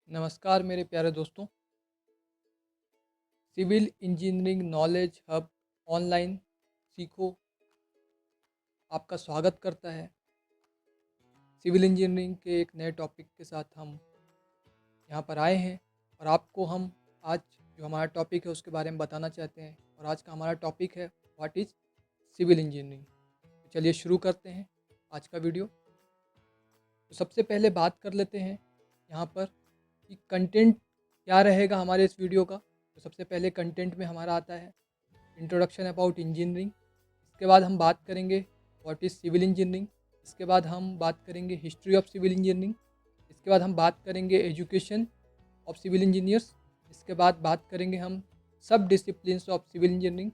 नमस्कार मेरे प्यारे दोस्तों। Civil engineering knowledge hub online सीखो आपका स्वागत करता है। सिविल इंजीनियरिंग के एक नए टॉपिक के साथ हम यहाँ पर आए हैं और आपको हम आज जो हमारा टॉपिक है उसके बारे में बताना चाहते हैं। और आज का हमारा टॉपिक है व्हाट इज़ सिविल इंजीनियरिंग। तो चलिए शुरू करते हैं आज का वीडियो। तो सबसे पहले बात कर लेते हैं यहाँ पर कि कंटेंट क्या रहेगा हमारे इस वीडियो का। तो सबसे पहले कंटेंट में हमारा आता है इंट्रोडक्शन अबाउट इंजीनियरिंग। इसके बाद हम बात करेंगे व्हाट इज़ सिविल इंजीनियरिंग। इसके बाद हम बात करेंगे हिस्ट्री ऑफ सिविल इंजीनियरिंग। इसके बाद हम बात करेंगे एजुकेशन ऑफ सिविल इंजीनियर्स। इसके बाद बात करेंगे हम सब डिसिप्लिन्स ऑफ सिविल इंजीनियरिंग।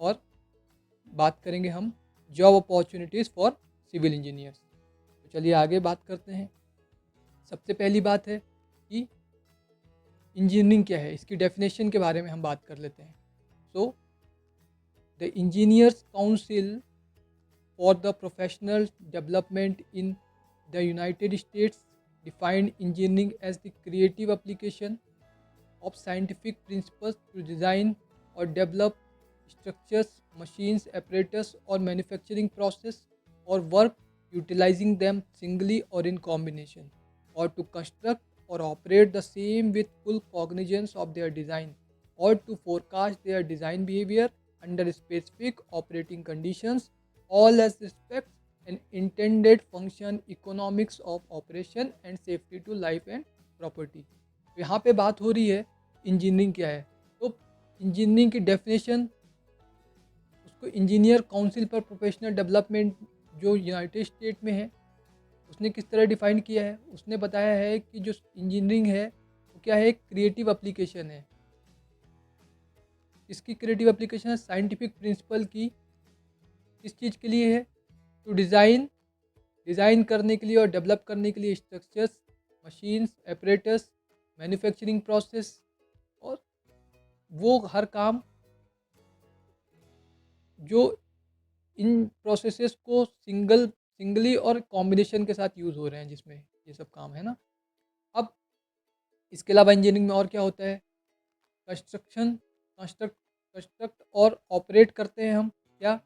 और बात करेंगे हम job opportunities for civil engineers. तो चलिए आगे बात करते हैं। सबसे पहली बात है कि इंजीनियरिंग क्या है, इसकी डेफिनेशन के बारे में हम बात कर लेते हैं। So the engineers council for the professional development in the United States defined engineering as the creative application of scientific principles to design or develop structures, machines, apparatus, or manufacturing process or work utilizing them singly or in combination, or to construct or operate the same with full cognizance of their design, or to forecast their design behavior under specific operating conditions, all as respects an intended function, economics of operation and safety to life and property। तो यहाँ पे बात हो रही है engineering क्या है। तो इंजीनियरिंग की डेफिनेशन उसको engineer council for professional development जो यूनाइटेड स्टेट में है उसने किस तरह डिफाइन किया है। उसने बताया है कि जो इंजीनियरिंग है वो क्या है, एक क्रिएटिव एप्लीकेशन है। इसकी क्रिएटिव एप्लीकेशन है साइंटिफिक प्रिंसिपल की। किस चीज़ के लिए है? तो डिज़ाइन करने के लिए और डेवलप करने के लिए structures, machines, apparatus, manufacturing process, और वो हर काम जो इन प्रोसेसेस को सिंगली और कॉम्बिनेशन के साथ यूज़ हो रहे हैं, जिसमें ये सब काम है ना। अब इसके अलावा इंजीनियरिंग में और क्या होता है? कंस्ट्रक्शन, कंस्ट्रक्ट और ऑपरेट करते हैं हम। क्या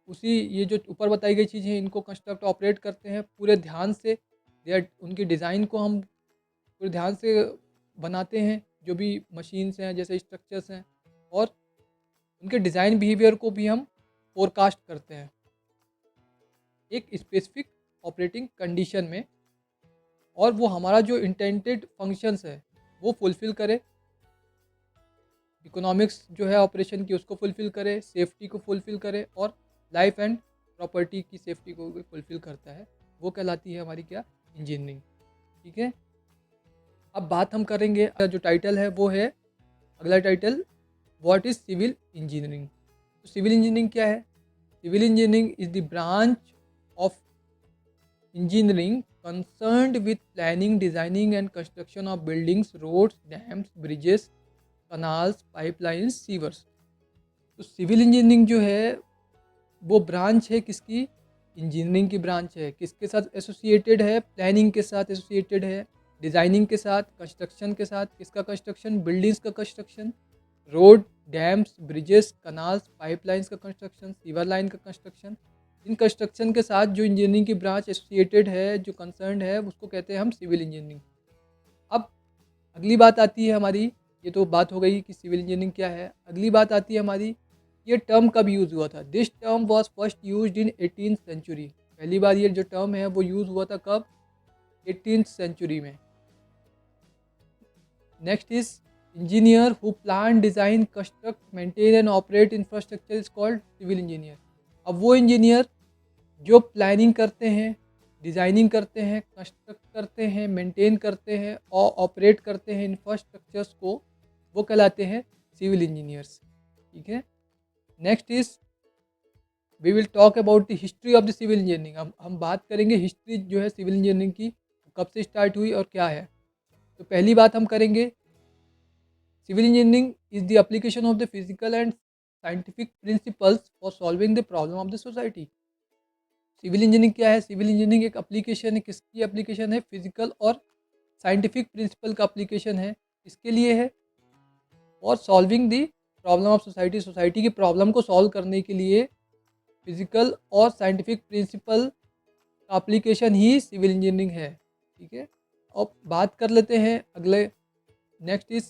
उसी ये जो ऊपर बताई गई चीज़ें हैं इनको कंस्ट्रक्ट ऑपरेट करते हैं पूरे ध्यान से। उनकी डिज़ाइन को हम पूरे ध्यान से बनाते हैं, जो भी मशीन्स हैं जैसे स्ट्रक्चर्स हैं, और उनके डिज़ाइन बिहेवियर को भी हम फोरकास्ट करते हैं एक स्पेसिफिक ऑपरेटिंग कंडीशन में, और वो हमारा जो इंटेंटेड फंक्शंस है वो फुलफ़िल करे। इकोनॉमिक्स जो है ऑपरेशन की उसको फुलफ़िल करे, सेफ्टी को फुलफ़िल करे, और लाइफ एंड प्रॉपर्टी की सेफ्टी को भी फुलफ़िल करता है। वो कहलाती है हमारी क्या? इंजीनियरिंग। ठीक है। अब बात हम करेंगे, जो टाइटल है वो है, अगला title what is civil engineering. तो सिविल इंजीनियरिंग क्या है? Civil engineering is the branch of engineering concerned with planning, designing and construction of buildings, roads, dams, bridges, canals, pipelines, sewers. तो सिविल इंजीनियरिंग जो है वो ब्रांच है किसकी? Engineering की ब्रांच है। किसके साथ एसोसिएटेड है? प्लानिंग के साथ एसोसिएटेड है, डिज़ाइनिंग के साथ, कंस्ट्रक्शन के साथ। किसका कंस्ट्रक्शन? बिल्डिंग्स का construction, road, dams, bridges, canals, pipelines का कंस्ट्रक्शन, सीवर लाइन का कंस्ट्रक्शन। इन कंस्ट्रक्शन के साथ जो इंजीनियरिंग की ब्रांच एसोसिएटेड है, जो कंसर्न्ड है, उसको कहते हैं हम सिविल इंजीनियरिंग। अब अगली बात आती है हमारी, ये तो बात हो गई कि सिविल इंजीनियरिंग क्या है। अगली बात आती है हमारी, ये टर्म कब यूज़ हुआ था? This term was first used in 18th century. पहली बार ये जो टर्म है वो यूज़ हुआ था कब? 18th सेंचुरी में। Next is engineer who plan, design, construct, maintain and operate infrastructure is called civil engineer. अब वो इंजीनियर जो प्लानिंग करते हैं, डिज़ाइनिंग करते हैं, कंस्ट्रक्ट करते हैं, मेंटेन करते हैं और ऑपरेट करते हैं इंफ्रास्ट्रक्चर्स को, वो कहलाते हैं सिविल इंजीनियर्स। ठीक है। Next is we will talk about the history of the civil engineering. हम बात करेंगे हिस्ट्री जो है सिविल इंजीनियरिंग की, कब से स्टार्ट हुई और क्या है। तो पहली बात हम करेंगे, civil engineering is the application of the physical and scientific principles for solving the problem of the society. Civil engineering क्या है? सिविल इंजीनियरिंग एक एप्लीकेशन है। किसकी एप्लीकेशन है? फिजिकल और साइंटिफिक प्रिंसिपल का एप्लीकेशन है, इसके लिए है, और solving the problem of society, society की प्रॉब्लम को सॉल्व करने के लिए फिजिकल और साइंटिफिक प्रिंसिपल का एप्लीकेशन ही सिविल इंजीनियरिंग है। ठीक है, अब बात कर लेते हैं अगले। Next is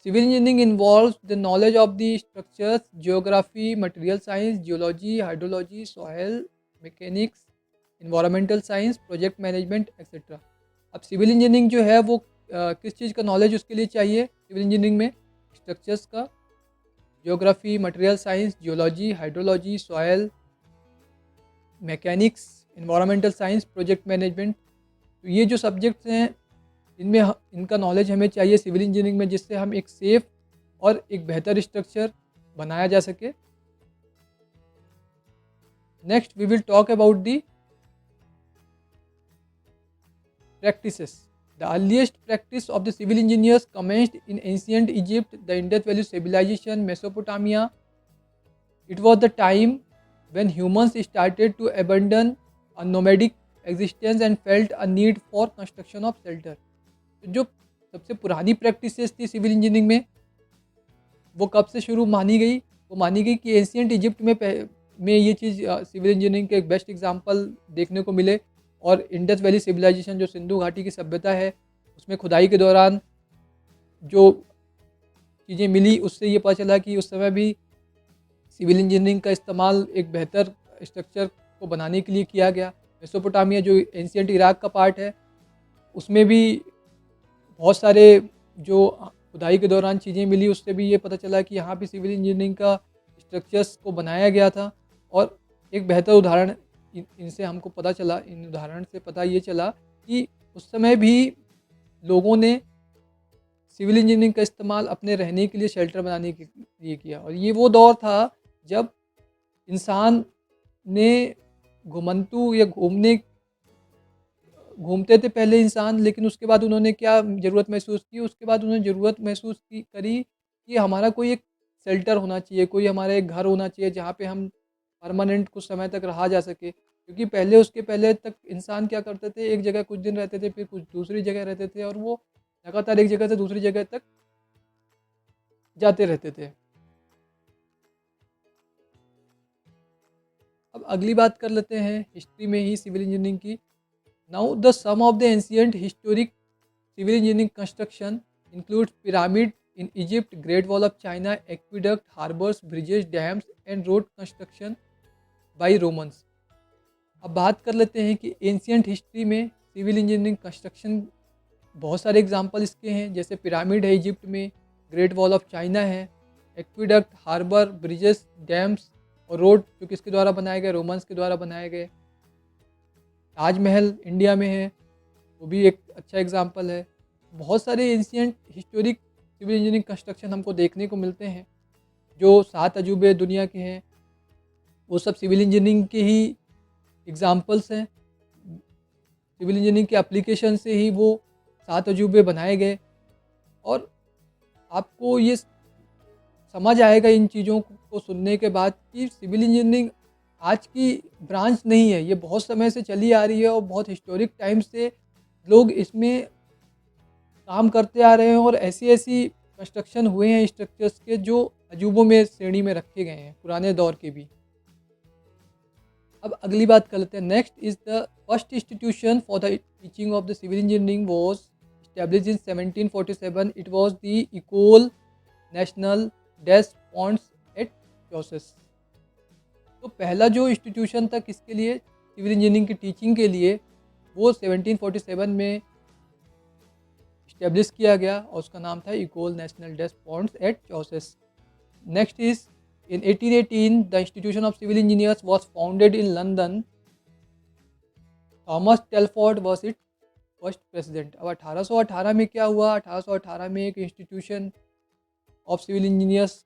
civil engineering involves the knowledge of the structures, geography, material science, geology, hydrology, soil mechanics, environmental science, project management etcetera. अब सिविल इंजीनियरिंग जो है वो किस चीज़ का नॉलेज उसके लिए चाहिए सिविल इंजीनियरिंग में? स्ट्रक्चर्स का, geography, material science, geology, hydrology, soil mechanics, environmental science, project management. तो ये जो सब्जेक्ट्स हैं इनमें इनका नॉलेज हमें चाहिए सिविल इंजीनियरिंग में, जिससे हम एक सेफ और एक बेहतर स्ट्रक्चर बनाया जा सके। Next we will talk about the practices. The earliest practice of the civil engineers commenced in ancient Egypt, the Indus Valley civilization, Mesopotamia. It was the time when humans started to abandon a nomadic existence and felt a need for construction of shelter. जो सबसे पुरानी practices थी civil engineering में, वो कब से शुरू मानी गई? वो मानी गई कि एंशियंट इजिप्ट में ये चीज़ सिविल इंजीनियरिंग के एक बेस्ट एग्जांपल देखने को मिले। और इंडस वैली सिविलाइजेशन जो सिंधु घाटी की सभ्यता है, उसमें खुदाई के दौरान जो चीज़ें मिली उससे ये पता चला कि उस समय भी सिविल इंजीनियरिंग का इस्तेमाल एक बेहतर स्ट्रक्चर को बनाने के लिए किया गया। मेसोपोटामिया जो एंशियंट इराक का पार्ट है, उसमें भी बहुत सारे जो खुदाई के दौरान चीज़ें मिली, उससे भी ये पता चला कि यहाँ भी सिविल इंजीनियरिंग का स्ट्रक्चर्स को बनाया गया था। और एक बेहतर उदाहरण इनसे हमको पता चला, इन उदाहरण से पता ये चला कि उस समय भी लोगों ने सिविल इंजीनियरिंग का इस्तेमाल अपने रहने के लिए, शेल्टर बनाने के लिए किया। और ये वो दौर था जब इंसान ने घुमंतू या घूमते थे पहले इंसान, लेकिन उसके बाद उन्होंने क्या ज़रूरत महसूस की? उसके बाद उन्होंने ज़रूरत महसूस करी कि हमारा कोई एक शेल्टर होना चाहिए, कोई हमारा एक घर होना चाहिए जहाँ पे हम परमानेंट कुछ समय तक रहा जा सके। क्योंकि उसके पहले तक इंसान क्या करते थे, एक जगह कुछ दिन रहते थे, फिर कुछ दूसरी जगह रहते थे, और वो लगातार एक जगह से दूसरी जगह तक जाते रहते थे। अब अगली बात कर लेते हैं हिस्ट्री में ही सिविल इंजीनियरिंग की। Now the some of the ancient historic civil engineering construction includes pyramid in Egypt, great wall of China, aqueduct, harbours, bridges, dams and road construction by Romans. अब बात कर लेते हैं कि एंशियंट हिस्ट्री में civil engineering construction बहुत सारे example इसके हैं, जैसे पिरामिड है इजिप्ट में, ग्रेट वॉल ऑफ चाइना है, एक्विडक्ट, हार्बर, ब्रिजेस, डैम्स और रोड जो किसके द्वारा बनाए गए? रोमन्स के द्वारा बनाए गए। ताजमहल इंडिया में है, वो भी एक अच्छा एग्जांपल है। बहुत सारे ancient historic civil engineering construction हमको देखने को मिलते हैं। जो 7 अजूबे दुनिया के हैं, वो सब सिविल इंजीनियरिंग के ही एग्जांपल्स हैं। सिविल इंजीनियरिंग के एप्लीकेशन से ही वो 7 अजूबे बनाए गए। और आपको ये समझ आएगा इन चीज़ों को सुनने के बाद कि सिविल इंजीनियरिंग आज की ब्रांच नहीं है, ये बहुत समय से चली आ रही है और बहुत हिस्टोरिक टाइम से लोग इसमें काम करते आ रहे हैं। और ऐसी ऐसी कंस्ट्रक्शन हुए हैं स्ट्रक्चर्स के जो अजूबों में श्रेणी में रखे गए हैं, पुराने दौर के भी। अब अगली बात कर लेते हैं। Next is the first institution for the teaching of the civil engineering was established in 1747. It was the École Nationale des Ponts et Chaussées. तो पहला जो इंस्टीट्यूशन था किसके लिए, सिविल इंजीनियरिंग की टीचिंग के लिए, वो 1747 में इस्टेब्लिश किया गया और उसका नाम था Ecole Nationale des Ponts et Chaussees. Next is in 1818 the Institution of civil Engineers was founded in London. Thomas Telford was it first president. अब 1818 में क्या हुआ? 1818 में एक इंस्टीट्यूशन ऑफ सिविल इंजीनियर्स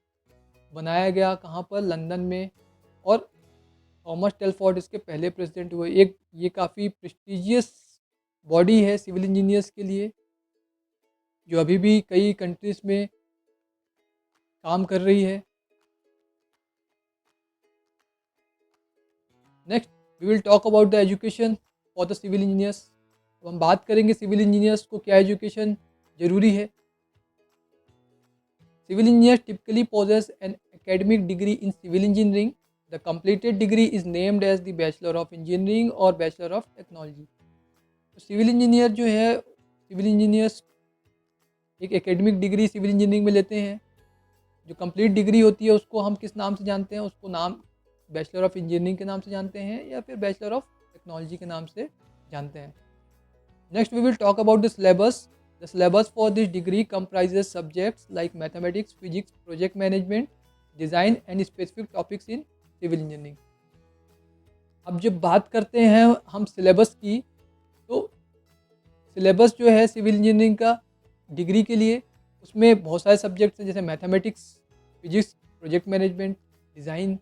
बनाया गया, कहाँ पर? लंदन में। और थॉमस टेलफोर्ड इसके पहले प्रेसिडेंट हुए। एक ये काफ़ी प्रेस्टिजियस बॉडी है सिविल इंजीनियर्स के लिए, जो अभी भी कई कंट्रीज़ में काम कर रही है। Next we will talk about the education for the civil engineers. अब हम बात करेंगे सिविल इंजीनियर्स को क्या एजुकेशन ज़रूरी है। Civil engineers typically possess an academic degree in civil engineering. The completed degree is named as the Bachelor of Engineering or Bachelor of Technology. तो civil engineer जो है, सिविल इंजीनियर्स एक academic degree civil engineering में लेते हैं। जो complete degree होती है उसको हम किस नाम से जानते हैं? उसको नाम बैचलर ऑफ इंजीनियरिंग के नाम से जानते हैं या फिर बैचलर ऑफ टेक्नोलॉजी के नाम से जानते हैं। Next, we will talk about the syllabus. The syllabus for this degree comprises subjects like mathematics, physics, project management, design and specific topics in civil engineering. अब जब बात करते हैं हम सिलेबस की, तो सिलेबस जो है सिविल इंजीनियरिंग का डिग्री के लिए, उसमें बहुत सारे सब्जेक्ट्स हैं जैसे mathematics, physics, project management, design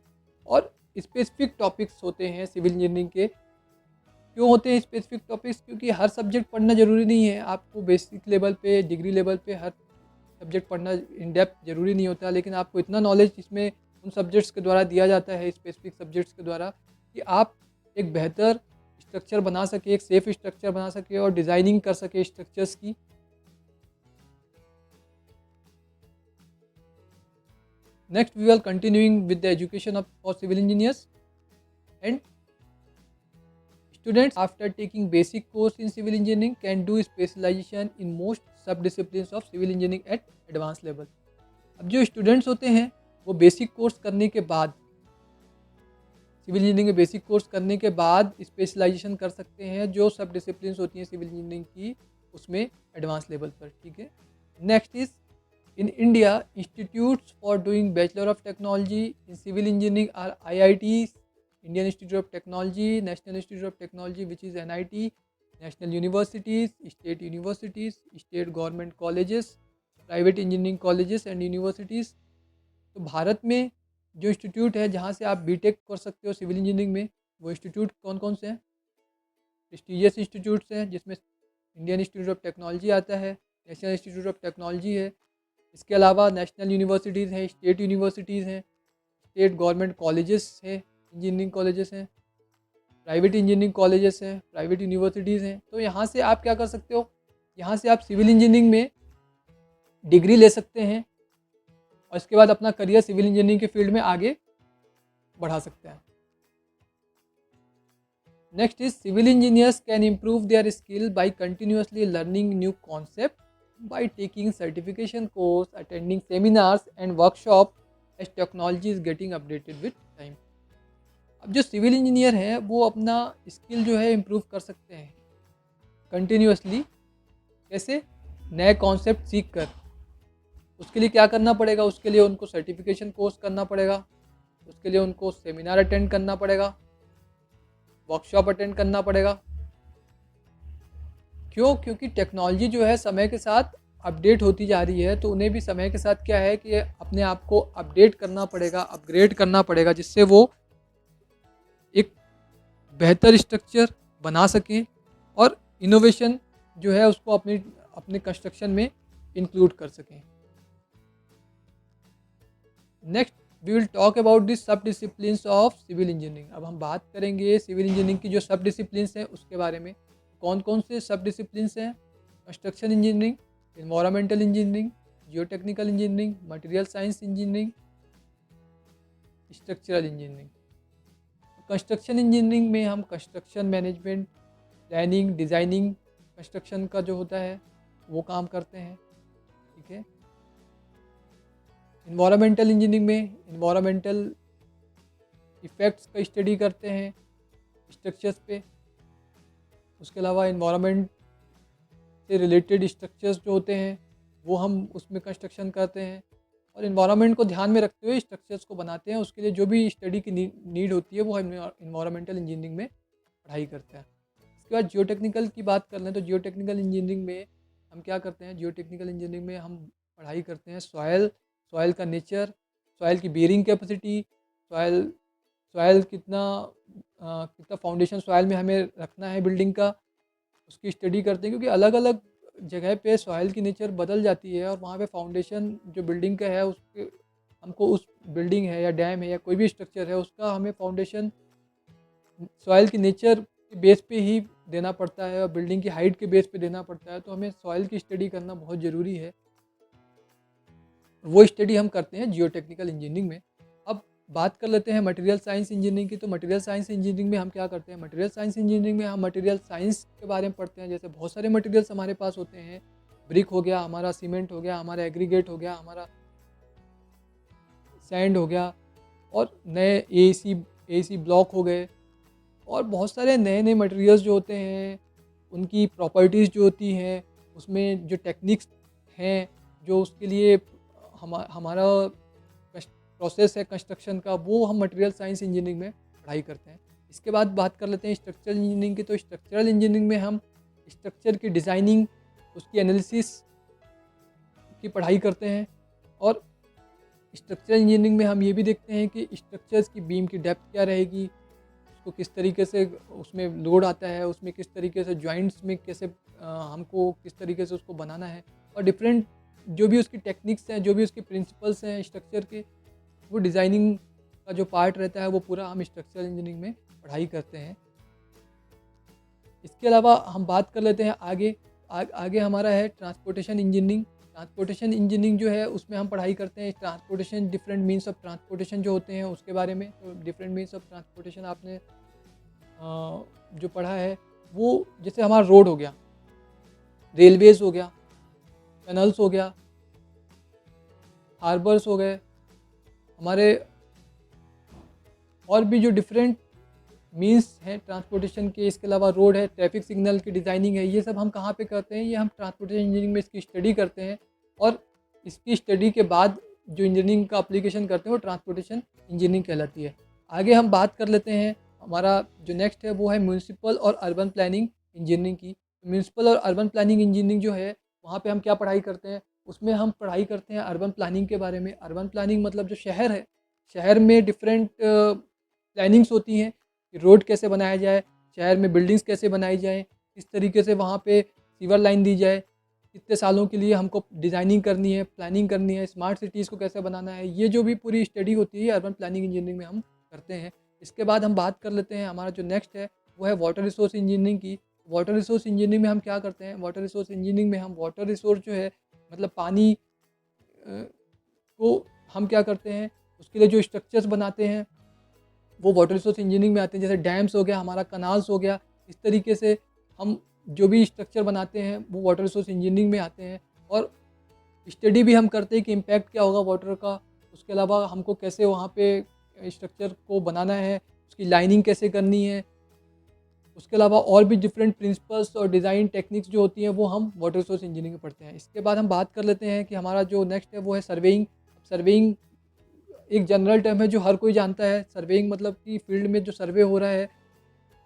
और स्पेसिफिक टॉपिक्स होते हैं सिविल इंजीनियरिंग के। क्यों होते हैं स्पेसिफिक टॉपिक्स? क्योंकि हर सब्जेक्ट पढ़ना ज़रूरी नहीं है। आपको बेसिक लेवल पे, डिग्री लेवल पे हर सब्जेक्ट पढ़ना इन डेप्थ ज़रूरी नहीं होता, लेकिन आपको इतना नॉलेज इसमें उन सब्जेक्ट्स के द्वारा दिया जाता है, स्पेसिफिक सब्जेक्ट्स के द्वारा, कि आप एक बेहतर स्ट्रक्चर बना सके, एक सेफ स्ट्रक्चर बना सके और डिज़ाइनिंग कर सके स्ट्रक्चर्स की। Next we are continuing with the education of for civil engineers and students after taking basic course in civil engineering can do specialization in most sub-disciplines of civil engineering at advanced level. अब जो students होते हैं वो basic course करने के बाद, civil engineering में basic course करने के बाद स्पेशलाइजेशन कर सकते हैं जो सब डिसिप्लिन्स होती हैं सिविल इंजीनियरिंग की, उसमें एडवांस लेवल पर। ठीक है। Next is in India institutes for doing bachelor of technology in civil engineering are IITs, Indian Institute of Technology, National Institute of Technology which is NIT, national universities, state universities, state government colleges, private engineering colleges and universities। तो भारत में जो institute है जहाँ से आप BTech कर सकते हो सिविल इंजीनियरिंग में, वो इंस्टीट्यूट कौन कौन से हैं? प्रेस्टीजियस इंस्टीट्यूट्स हैं जिसमें इंडियन इंस्टीट्यूट ऑफ टेक्नोलॉजी आता है, नेशनल इंस्टीट्यूट ऑफ टेक्नोलॉजी है, इसके अलावा नेशनल यूनिवर्सिटीज़ हैं, स्टेट यूनिवर्सिटीज़ हैं, स्टेट गवर्नमेंट कॉलेजेस हैं, इंजीनियरिंग कॉलेजेस हैं, प्राइवेट इंजीनियरिंग कॉलेजेस हैं, प्राइवेट यूनिवर्सिटीज़ हैं। तो यहाँ से आप क्या कर सकते हो? यहाँ से आप सिविल इंजीनियरिंग में डिग्री ले सकते हैं और इसके बाद अपना करियर सिविल इंजीनियरिंग के फील्ड में आगे बढ़ा सकते हैं। Next is civil engineers can improve their skill by continuously learning new concept by taking certification course, attending seminars and workshop as technology is getting updated with time. अब जो civil engineer हैं वो अपना स्किल जो है improve कर सकते हैं कंटिन्यूअसली। कैसे? नए कॉन्सेप्ट सीख कर। उसके लिए क्या करना पड़ेगा? उसके लिए उनको सर्टिफिकेशन कोर्स करना पड़ेगा, उसके लिए उनको सेमिनार अटेंड करना पड़ेगा, वर्कशॉप अटेंड करना पड़ेगा। क्यों? क्योंकि टेक्नोलॉजी जो है समय के साथ अपडेट होती जा रही है, तो उन्हें भी समय के साथ क्या है कि अपने आप को अपडेट करना पड़ेगा, अपग्रेड करना पड़ेगा, जिससे वो एक बेहतर स्ट्रक्चर बना सकें और इनोवेशन जो है उसको अपने कंस्ट्रक्शन में इंक्लूड कर सकें। Next we will talk about this sub disciplines of civil engineering. अब हम बात करेंगे सिविल इंजीनियरिंग की जो सब डिसिप्लिन्स हैं उसके बारे में। कौन कौन से सब डिसिप्लिन्स हैं? Construction engineering, environmental engineering, geotechnical engineering, material science engineering, structural engineering. Construction engineering में हम construction management, planning, designing, construction का जो होता है वो काम करते हैं। ठीक है। एनवायरमेंटल इंजीनियरिंग में एनवायरमेंटल इफ़ेक्ट्स का स्टडी करते हैं स्ट्रक्चर्स पे। उसके अलावा एनवायरमेंट से रिलेटेड स्ट्रक्चर्स जो होते हैं वो हम उसमें कंस्ट्रक्शन करते हैं और एनवायरनमेंट को ध्यान में रखते हुए स्ट्रक्चर्स को बनाते हैं। उसके लिए जो भी स्टडी की नीड होती है वो एनवायरमेंटल इंजीनियरिंग में पढ़ाई करते हैं। इसके बाद जियोटेक्निकल की बात कर लें तो जियोटेक्निकल इंजीनियरिंग में हम क्या करते हैं? जियोटेक्निकल इंजीनियरिंग में हम पढ़ाई करते हैं सॉयल का नेचर, सॉयल की बेयरिंग कैपेसिटी, सॉयल कितना फाउंडेशन सॉयल में हमें रखना है बिल्डिंग का, उसकी स्टडी करते हैं। क्योंकि अलग अलग जगह पे सॉइल की नेचर बदल जाती है और वहाँ पे फाउंडेशन जो बिल्डिंग का है उसके हमको उस बिल्डिंग है या डैम है या कोई भी स्ट्रक्चर है उसका हमें फाउंडेशन सॉइल की नेचर के बेस पे ही देना पड़ता है और बिल्डिंग की हाइट के बेस पे देना पड़ता है, तो हमें सॉइल की स्टडी करना बहुत ज़रूरी है। वो स्टडी हम करते हैं जियोटेक्निकल इंजीनियरिंग में। अब बात कर लेते हैं मटेरियल साइंस इंजीनियरिंग की। तो मटेरियल साइंस इंजीनियरिंग में हम क्या करते हैं? मटेरियल साइंस इंजीनियरिंग में हम मटेरियल साइंस के बारे में पढ़ते हैं। जैसे बहुत सारे मटेरियल्स हमारे पास होते हैं। ब्रिक हो गया, हमारा सीमेंट हो गया, हमारा एग्रीगेट हो गया, हमारा सैंड हो गया और नए एसी ब्लॉक हो गए और बहुत सारे नए-नए मटेरियल्स जो होते हैं, उनकी प्रॉपर्टीज़ जो होती हैं, उसमें जो टेक्निक्स हैं, जो उसके लिए हमारा कस्ट प्रोसेस है कंस्ट्रक्शन का, वो हम मटेरियल साइंस इंजीनियरिंग में पढ़ाई करते हैं। इसके बाद बात कर लेते हैं स्ट्रक्चरल इंजीनियरिंग की। तो स्ट्रक्चरल इंजीनियरिंग में हम स्ट्रक्चर की डिज़ाइनिंग, उसकी एनालिसिस की पढ़ाई करते हैं और स्ट्रक्चरल इंजीनियरिंग में हम ये भी देखते हैं कि स्ट्रक्चर्स की बीम की डेप्थ क्या रहेगी, उसको किस तरीके से उसमें लोड आता है, उसमें किस तरीके से जॉइंट्स में कैसे हमको किस तरीके से उसको बनाना है और डिफरेंट जो भी उसकी टेक्निक्स हैं, जो भी उसके प्रिंसिपल्स हैं स्ट्रक्चर के, वो डिज़ाइनिंग का जो पार्ट रहता है वो पूरा हम स्ट्रक्चरल इंजीनियरिंग में पढ़ाई करते हैं। इसके अलावा हम बात कर लेते हैं आगे हमारा है ट्रांसपोर्टेशन इंजीनियरिंग। ट्रांसपोर्टेशन इंजीनियरिंग जो है उसमें हम पढ़ाई करते हैं transportation, different means of transportation जो होते हैं उसके बारे में। तो डिफरेंट मीन्स ऑफ ट्रांसपोर्टेशन आपने जो पढ़ा है वो, जैसे हमारा रोड हो गया, रेलवेज़ हो गया, टनल्स हो गया, हार्बर्स हो गए, हमारे और भी जो डिफरेंट मीन्स हैं ट्रांसपोर्टेशन के। इसके अलावा रोड है, ट्रैफिक सिग्नल की डिज़ाइनिंग है, ये सब हम कहाँ पे करते हैं? ये हम ट्रांसपोर्टेशन इंजीनियरिंग में इसकी स्टडी करते हैं और इसकी स्टडी के बाद जो इंजीनियरिंग का एप्लीकेशन करते हैं वो ट्रांसपोर्टेशन इंजीनियरिंग कहलाती है। आगे हम बात कर लेते हैं, हमारा जो नेक्स्ट है वो है म्यूनिसिपल और अर्बन प्लानिंग इंजीनियरिंग की। म्यूनिसिपल और अर्बन प्लानिंग इंजीनियरिंग जो है, वहाँ पे हम क्या पढ़ाई करते हैं? उसमें हम पढ़ाई करते हैं अर्बन प्लानिंग के बारे में। अर्बन प्लानिंग मतलब जो शहर है, शहर में डिफरेंट प्लानिंग्स होती हैं कि रोड कैसे बनाया जाए, शहर में बिल्डिंग्स कैसे बनाई जाएँ, किस तरीके से वहाँ पे सीवर लाइन दी जाए, कितने सालों के लिए हमको डिज़ाइनिंग करनी है, प्लानिंग करनी है, स्मार्ट सिटीज़ को कैसे बनाना है, ये जो भी पूरी स्टडी होती है अर्बन प्लानिंग इंजीनियरिंग में हम करते हैं। इसके बाद हम बात कर लेते हैं, हमारा जो नेक्स्ट है वो है वाटर रिसोर्स इंजीनियरिंग की। वाटर रिसोर्स इंजीनियरिंग में हम क्या करते हैं? वाटर रिसोर्स इंजीनियरिंग में हम वाटर रिसोर्स जो है, मतलब पानी को हम क्या करते हैं, उसके लिए जो स्ट्रक्चर्स बनाते हैं वो वाटर रिसोर्स इंजीनियरिंग में आते हैं। जैसे डैम्स हो गया, हमारा कनाल्स हो गया, इस तरीके से हम जो भी स्ट्रक्चर बनाते हैं वो वाटर रिसोर्स इंजीनियरिंग में आते हैं और स्टडी भी हम करते हैं कि इम्पैक्ट क्या होगा वाटर का। उसके अलावा हमको कैसे वहाँ पे स्ट्रक्चर को बनाना है, उसकी लाइनिंग कैसे करनी है। उसके अलावा और भी डिफरेंट प्रिंसिपल्स और डिज़ाइन टेक्निक्स जो होती हैं वो हम वाटर रिसोर्स इंजीनियरिंग में पढ़ते हैं। इसके बाद हम बात कर लेते हैं कि हमारा जो नेक्स्ट है वो है सर्वेइंग। सर्वेइंग एक जनरल टर्म है जो हर कोई जानता है। सर्वेइंग मतलब कि फील्ड में जो सर्वे हो रहा है,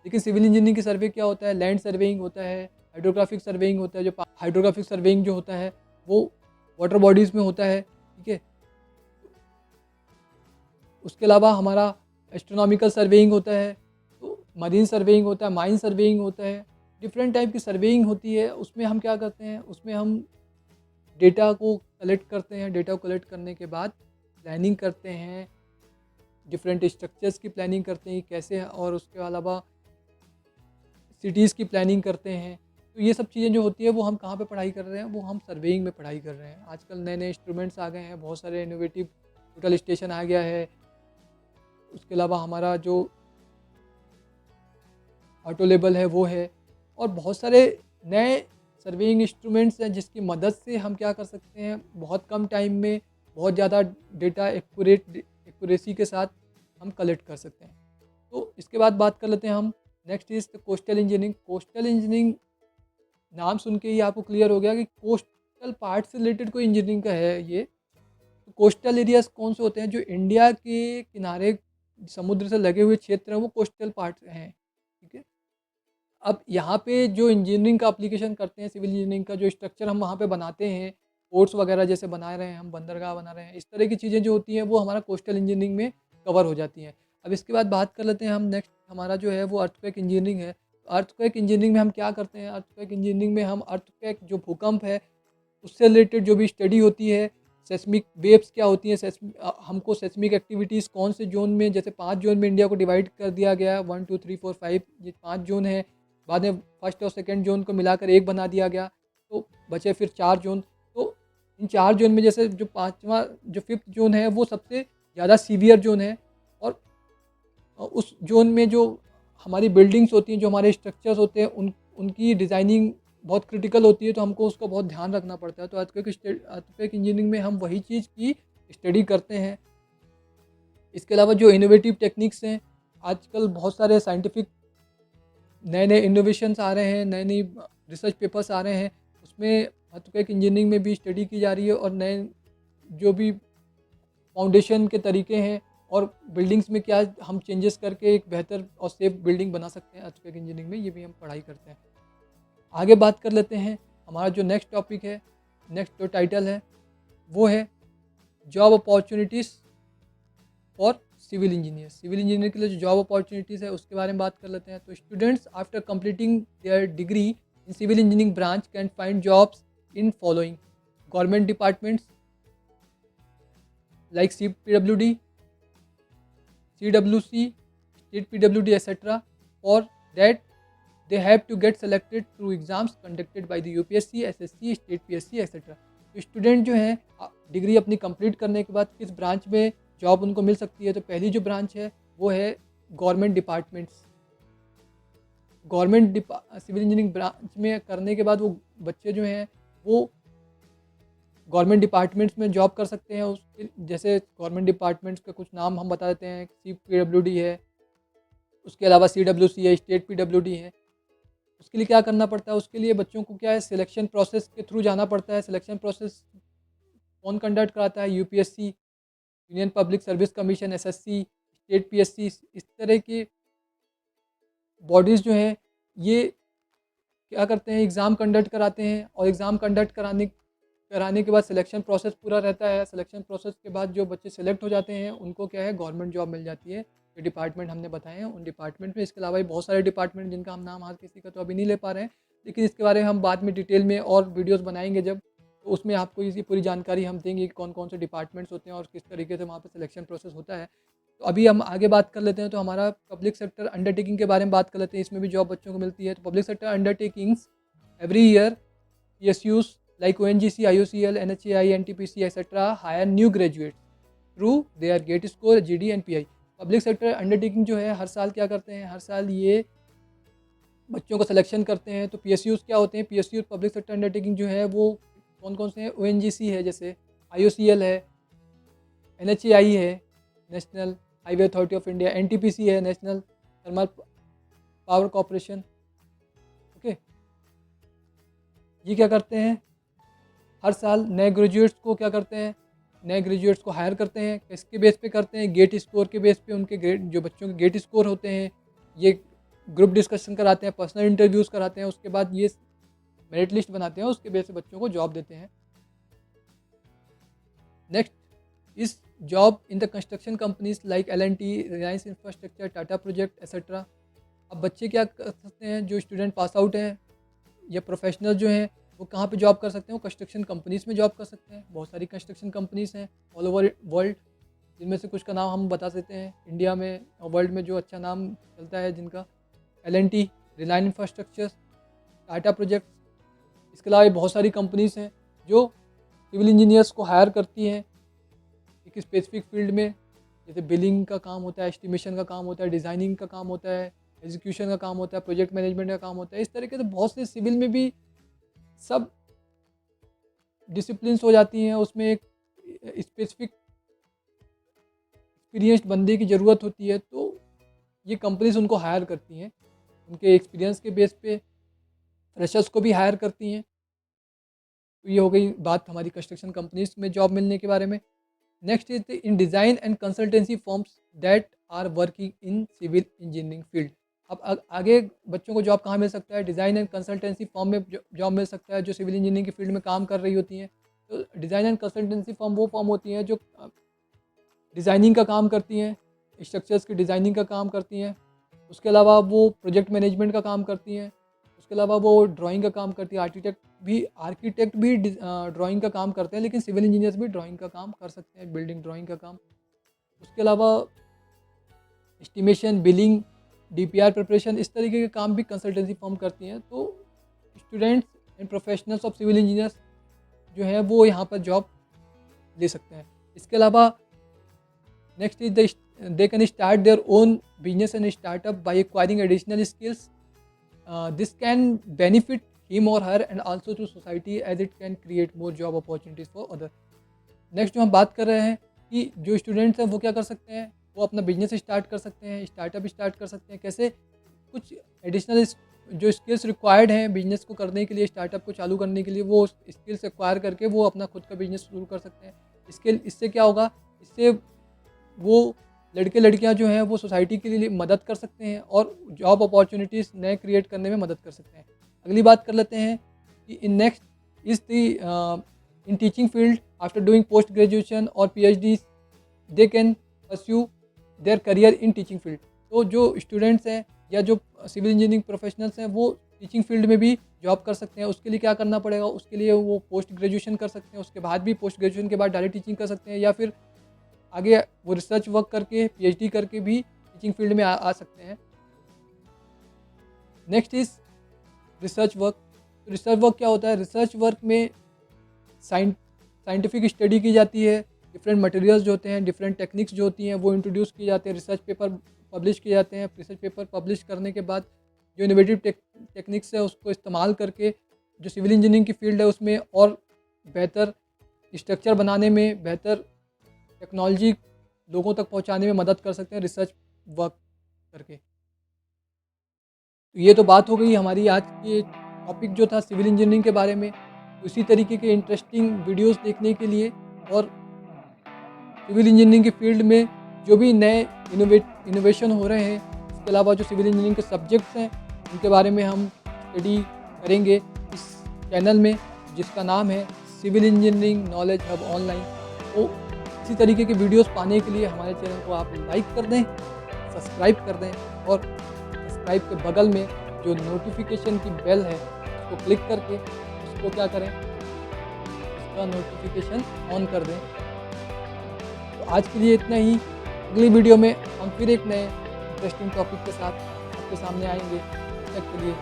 लेकिन सिविल इंजीनियरिंग की सर्वे क्या होता है? लैंड सर्वेइंग होता है, हाइड्रोग्राफिक सर्वेइंग होता है। जो हाइड्रोग्राफिक सर्वेइंग जो होता है वो वाटर बॉडीज़ में होता है, ठीक है। उसके अलावा हमारा एस्ट्रोनॉमिकल सर्वेइंग होता है, तो मरीन सर्वेइंग होता है, माइन सर्वेइंग होता है, डिफरेंट टाइप की सर्वेइंग होती है। उसमें हम क्या करते हैं? उसमें हम डेटा को कलेक्ट करते हैं। डेटा को कलेक्ट करने के बाद प्लानिंग करते हैं, डिफरेंट स्ट्रक्चर्स की प्लानिंग करते हैं कैसे, और उसके अलावा सिटीज़ की प्लानिंग करते हैं। तो ये सब चीज़ें जो होती है वो हम कहाँ पे पढ़ाई कर रहे हैं? वो हम सर्वेइंग में पढ़ाई कर रहे हैं। आजकल नए-नए इंस्ट्रूमेंट्स आ गए हैं, बहुत सारे इनोवेटिव टोटल स्टेशन आ गया है। उसके अलावा हमारा जो ऑटो लेबल है वो है और बहुत सारे नए सर्वेइंग इंस्ट्रूमेंट्स हैं जिसकी मदद से हम क्या कर सकते हैं, बहुत कम टाइम में बहुत ज़्यादा डेटा एक्यूरेसी के साथ हम कलेक्ट कर सकते हैं। तो इसके बाद बात कर लेते हैं हम, next is coastal engineering. Coastal engineering नाम सुन के ही आपको क्लियर हो गया कि कोस्टल पार्ट से रिलेटेड कोई इंजीनियरिंग का है ये। तो कोस्टल एरियाज़ कौन से होते हैं? जो इंडिया के किनारे समुद्र से लगे हुए क्षेत्र हैं वो कोस्टल पार्ट हैं, ठीक है। अब यहाँ पे जो इंजीनियरिंग का एप्लीकेशन करते हैं, सिविल इंजीनियरिंग का जो स्ट्रक्चर हम वहाँ पे बनाते हैं, पोर्ट्स वगैरह जैसे बना रहे हैं हम, बंदरगाह बना रहे हैं, इस तरह की चीज़ें जो होती हैं वो हमारा कोस्टल इंजीनियरिंग में कवर हो जाती हैं। अब इसके बाद बात कर लेते हैं हम, नेक्स्ट हमारा जो है वो अर्थक्वेक इंजीनियरिंग है। अर्थक्वेक इंजीनियरिंग में हम क्या करते हैं? अर्थक्वेक इंजीनियरिंग में हम अर्थक्वेक जो भूकंप है उससे रिलेटेड जो भी स्टडी होती है सेस्मिक वेव्स क्या होती हैं, हमको सेस्मिक एक्टिविटीज़ कौन से जोन में, जैसे 5 जोन में इंडिया को डिवाइड कर दिया गया है, 1 2 3 4 5 ये 5 जोन है। बाद में फर्स्ट और सेकंड जोन को मिलाकर एक बना दिया गया, तो बचे फिर 4 जोन। तो इन 4 जोन में जैसे जो 5वां जो 5th जोन है वो सबसे ज़्यादा सीवियर जोन है। और उस जोन में जो हमारी बिल्डिंग्स होती हैं, जो हमारे स्ट्रक्चर्स होते हैं, उनकी डिज़ाइनिंग बहुत क्रिटिकल होती है, तो हमको उसका बहुत ध्यान रखना पड़ता है। तो अर्थक्वेक इंजीनियरिंग में हम वही चीज़ की स्टडी करते हैं। इसके अलावा जो इनोवेटिव टेक्निक्स हैं, आजकल बहुत सारे साइंटिफिक नए-नए इनोवेशंस आ रहे हैं, नई-नई रिसर्च पेपर्स आ रहे हैं, उसमें अर्थक्वेक इंजीनियरिंग में भी स्टडी की जा रही है। और नए जो भी फाउंडेशन के तरीके हैं और बिल्डिंग्स में क्या हम चेंजेस करके एक बेहतर और सेफ बिल्डिंग बना सकते हैं, अर्थक्वेक इंजीनियरिंग में ये भी हम पढ़ाई करते हैं। आगे बात कर लेते हैं, हमारा जो नेक्स्ट टॉपिक है, नेक्स्ट जो टाइटल है वो है job opportunities for civil engineer. Civil engineer के लिए जो जॉब अपॉर्चुनिटीज़ है उसके बारे में बात कर लेते हैं। तो students after completing their degree in civil engineering branch can find jobs in following government departments like CPWD, CWC, State PWD, etc. For that, they have to get selected through exams conducted by the UPSC, SSC, State PSC, etc. तो student जो हैं degree अपनी complete करने के बाद किस branch में job उनको मिल सकती है, तो पहली जो ब्रांच है वो है government departments. Government civil engineering branch में करने के बाद वो बच्चे जो हैं वो गवर्नमेंट डिपार्टमेंट्स में जॉब कर सकते हैं। उसके जैसे गवर्नमेंट डिपार्टमेंट्स का कुछ नाम हम बता देते हैं, CPWD है, उसके अलावा CWC है, स्टेट PWD है। उसके लिए क्या करना पड़ता है, उसके लिए बच्चों को क्या है सिलेक्शन प्रोसेस के थ्रू जाना पड़ता है। सिलेक्शन प्रोसेस कौन कंडक्ट कराता है, UPSC, union public service commission, SSC, state PSC, इस तरह की बॉडीज़ जो हैं ये क्या करते हैं, एग्ज़ाम कंडक्ट कराते हैं। और एग्ज़ाम कंडक्ट कराने के बाद सिलेक्शन प्रोसेस पूरा रहता है। सिलेक्शन प्रोसेस के बाद जो बच्चे सेलेक्ट हो जाते हैं उनको क्या है गवर्नमेंट जॉब मिल जाती है। जो डिपार्टमेंट हमने बताए हैं उन डिपार्टमेंट में, इसके अलावा भी बहुत सारे डिपार्टमेंट जिनका हम नाम हर किसी का तो अभी नहीं ले पा रहे हैं, लेकिन इसके बारे में हम बाद में डिटेल में और वीडियोज़ बनाएंगे जब, तो उसमें आपको इसकी पूरी जानकारी हम देंगे कि कौन कौन से डिपार्टमेंट्स होते हैं और किस तरीके से वहाँ पर सिलेक्शन प्रोसेस होता है। तो अभी हम आगे बात कर लेते हैं। तो हमारा पब्लिक सेक्टर अंडरटेकिंग के बारे में बात कर लेते हैं, इसमें भी जॉब बच्चों को मिलती है। तो public sector undertakings every year PSUs like ONGC, IOCL, NHAI, NTPC, etc. hire new graduates through their GATE score, GD and PI। Public sector undertaking जो है हर साल क्या करते हैं, हर साल ये बच्चों को सिलेक्शन करते हैं। तो PSUs क्या होते हैं, PSU पब्लिक सेक्टर अंडरटेकिंग जो है वो कौन कौन से हैं, ONGC है, जैसे IOCL है, NHAI है, national highway authority of India, NTPC है, national thermal power corporation. Okay, ये क्या करते हैं, हर साल नए ग्रेजुएट्स को क्या करते हैं, नए ग्रेजुएट्स को हायर करते हैं। किसके बेस पे करते हैं, गेट स्कोर के बेस पे। उनके ग्रेड जो बच्चों के गेट स्कोर होते हैं, ये ग्रुप डिस्कशन कराते हैं, पर्सनल इंटरव्यूज़ कराते हैं, उसके बाद ये मेरिट लिस्ट बनाते हैं, उसके बेस पे बच्चों को जॉब देते हैं। नेक्स्ट इस job in the construction companies like L&T, Reliance infrastructure, Tata project, etcetera. अब बच्चे क्या कर सकते हैं, जो स्टूडेंट पास आउट हैं या प्रोफेशनल जो हैं वो कहाँ पे जॉब कर सकते हैं, वो कंस्ट्रक्शन कंपनीज़ में जॉब कर सकते हैं। बहुत सारी कंस्ट्रक्शन कंपनीज़ हैं ऑल ओवर वर्ल्ड, जिनमें से कुछ का नाम हम बता देते हैं। इंडिया में और वर्ल्ड में जो अच्छा नाम चलता है जिनका, L&T, Reliance infrastructure, Tata project. इसके अलावा बहुत सारी कंपनीज़ हैं जो सिविल इंजीनियर्स को हायर करती हैं एक स्पेसिफिक फील्ड में, जैसे बिलिंग का काम होता है, एस्टिमेशन का काम होता है, डिज़ाइनिंग का काम होता है, एग्जीक्यूशन का काम होता है, प्रोजेक्ट मैनेजमेंट का काम होता है। इस तरीके से बहुत से सिविल में भी सब डिसिप्लिन्स हो जाती हैं। उसमें एक स्पेसिफिक एक्सपीरियंस्ड बंदे की ज़रूरत होती है, तो ये कंपनीज उनको हायर करती हैं, उनके एक्सपीरियंस के बेस पे फ्रेशर्स को भी हायर करती हैं। तो ये हो गई बात हमारी कंस्ट्रक्शन कंपनीज में जॉब मिलने के बारे में। Next is in design and consultancy firms that are working in civil engineering field. अब आगे बच्चों को जॉब कहाँ मिल सकता है, डिज़ाइन एंड कंसल्टेंसी फर्म में जॉब मिल सकता है जो सिविल इंजीनियरिंग की फील्ड में काम कर रही होती हैं। तो डिज़ाइन एंड कंसल्टेंसी फर्म वो फर्म होती हैं जो डिज़ाइनिंग का काम करती हैं, स्ट्रक्चर्स की डिज़ाइनिंग का काम करती हैं। उसके अलावा वो प्रोजेक्ट मैनेजमेंट का काम करती हैं। उसके अलावा वो ड्राइंग का काम करती है। आर्किटेक्ट भी ड्राइंग का काम करते हैं, लेकिन सिविल इंजीनियर्स भी ड्राइंग का काम कर सकते हैं, बिल्डिंग ड्राइंग का काम। उसके अलावा एस्टिमेशन, बिलिंग, डीपीआर प्रिपरेशन, इस तरीके के काम भी कंसल्टेंसी फर्म करती हैं। तो students and professionals of civil engineers जो है वो यहाँ पर जॉब ले सकते हैं। इसके अलावा next is they can start their own business and startup by acquiring additional skills. This can benefit him और her and also to society as it can create more job opportunities for other. Next जो हम बात कर रहे हैं कि जो students हैं वो क्या कर सकते हैं, वो अपना बिजनेस स्टार्ट कर सकते हैं, स्टार्टअप स्टार्ट कर सकते हैं। कैसे? कुछ एडिशनल जो स्किल्स रिक्वायर्ड हैं बिजनेस को करने के लिए, स्टार्टअप को चालू करने के लिए, वो स्किल्स एक्वायर करके वो अपना खुद का बिजनेस शुरू कर सकते हैं। इससे क्या होगा, इससे वो लड़के लड़कियां जो हैं वो सोसाइटी के लिए मदद कर सकते हैं और जॉब अपॉर्चुनिटीज़ नए क्रिएट करने में मदद कर सकते हैं। अगली बात कर लेते हैं कि in next is the in teaching field after doing post graduation और PhD they can pursue their career in teaching field. तो जो स्टूडेंट्स हैं या जो सिविल इंजीनियरिंग प्रोफेशनल्स हैं वो टीचिंग फील्ड में भी जॉब कर सकते हैं। उसके लिए क्या करना पड़ेगा, उसके लिए वो पोस्ट ग्रेजुएशन कर सकते हैं, उसके बाद भी पोस्ट ग्रेजुएशन के बाद डायरेक्ट टीचिंग कर सकते हैं, या फिर आगे वो रिसर्च वर्क करके PhD करके भी टीचिंग फील्ड में आ सकते हैं। Next is research work. Research work क्या होता है? रिसर्च वर्क में साइंटिफिक स्टडी की जाती है, डिफरेंट मटेरियल्स जो होते हैं, डिफरेंट टेक्निक्स जो होती हैं वो इंट्रोड्यूस किए जाते हैं, रिसर्च पेपर पब्लिश किए जाते हैं। रिसर्च पेपर पब्लिश करने के बाद जो इनोवेटिव टेक्निक्स है उसको इस्तेमाल करके जो सिविल इंजीनियरिंग की फील्ड है उसमें और बेहतर स्ट्रक्चर बनाने में, बेहतर टेक्नोलॉजी लोगों तक पहुंचाने में मदद कर सकते हैं रिसर्च वर्क करके। तो ये तो बात हो गई हमारी आज के टॉपिक जो था सिविल इंजीनियरिंग के बारे में। उसी तरीके के इंटरेस्टिंग वीडियोस देखने के लिए और सिविल इंजीनियरिंग की फील्ड में जो भी नए इनोवेशन हो रहे हैं, इसके अलावा जो सिविल इंजीनियरिंग के सब्जेक्ट्स हैं उनके बारे में हम स्टडी करेंगे इस चैनल में, जिसका नाम है civil engineering knowledge hub online. तो इसी तरीके के वीडियोस पाने के लिए हमारे चैनल को आप लाइक कर दें, सब्सक्राइब कर दें और सब्सक्राइब के बगल में जो नोटिफिकेशन की बेल है उसको क्लिक करके उसको क्या करें, उसका नोटिफिकेशन ऑन कर दें। तो आज के लिए इतना ही। अगली वीडियो में हम फिर एक नए इंटरेस्टिंग टॉपिक के साथ आपके सामने आएंगे। तब तक के लिए